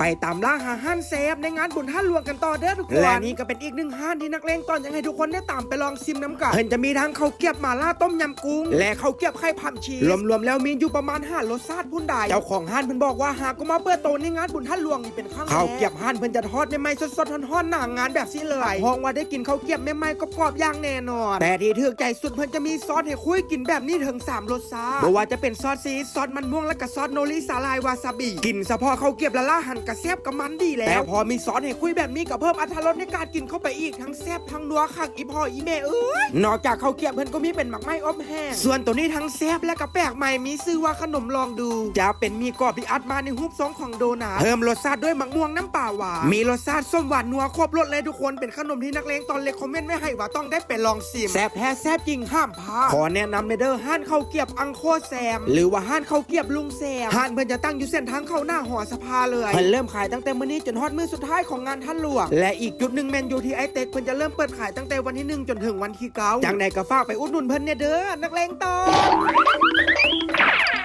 ไปตามล่าหาห้านเซฟในงานบุญท่านหลวงกันต่อเด้อทุกคนและนี่ก็เป็นอีกหนึ่งห้านที่นักเลงตอนยังให้ทุกคนได้ตามไปลองชิมน้ำกันเห็นจะมีทั้งข้าวเกี๊ยบหม่าล่าต้มยำกุ้งและข้าวเกี๊ยบไข่พัมชีรวมๆแล้วมีอยู่ประมาณ5รสชาติพุ่นใดเจ้าของห้านเพิ่นบอกว่าหากก็มาเปิดโตในงานบุญท่านหลวงนี่เป็นครั้งแรกข้าวเกี๊ยบห้านเพิ่นจะทอดใหม่ๆสดๆร้อนๆหน้างานแบบนี้เลยห้องว่าได้กินข้าวเกี๊ยบใหม่ๆกรอบๆอย่างแน่นอนแต่ที่ถูกใจสุดเพิ่นจะมีซอสให้คุยกินแบบนี้ถึง3รสชาติบ่ว่าจะเป็นซอสซีซอสมันม่วงและก็ซอสโนริสาลายวาซาบิกินเฉพาะข้าวเกี๊ยบละล่าหั่นกระแซ่บกับมันดีแล้วแต่พอมีซอสให้คุยแบบนี้ก็เพิ่มอรรถรสในการกินเข้าไปอีกทั้งแซ่บทั้งนัวคักอีพ่ออีแม่เอ้ยนอกจากข้าวเกี๊ยบเพิ่นก็มีเป็นหมักไม้อบแห้งส่วนตัวนี้ทั้งแซ่บและก็แปลกใหม่มีชื่อว่าขนมลองดูจะเป็นมีกรอบที่อัดมาในรูปทรงของโดนัทเพิ่มรสชาติด้วยหมักม่วงน้ำปลาหวานมีรสชาติส้มหวานนัวครบรสเลยทุกคนเป็นขนมที่นักเลงตอนเล็กคอมเมนต์ไว้ให้ว่าต้องได้ไปลองชิมแซ่บแท้แซ่บจริงห้ามพลาดขอแนะนำในเด้อห้านข้าวเกี๊ยบอังโคแซมหรือว่าห้านข้าวเกี๊ยบลุงแซมห้านเพิ่นจะตั้งอยู่เส้นทางเข้าหน้าหอสภาเลยเพิ่นเริ่มขายตั้งแต่มื้อนี้จนฮอดมื้อสุดท้ายของงานท่านหลวงและอีกจุดหนึ่งแมนยูที่ไอเต็กเพิ่นจะเริ่มเปิดขายตั้งแต่วันที่1จนถึงวันที่9จังใดก็ฝากไปอุดหนุนเพิ่นเนี่ยเด้อนักเลงตอน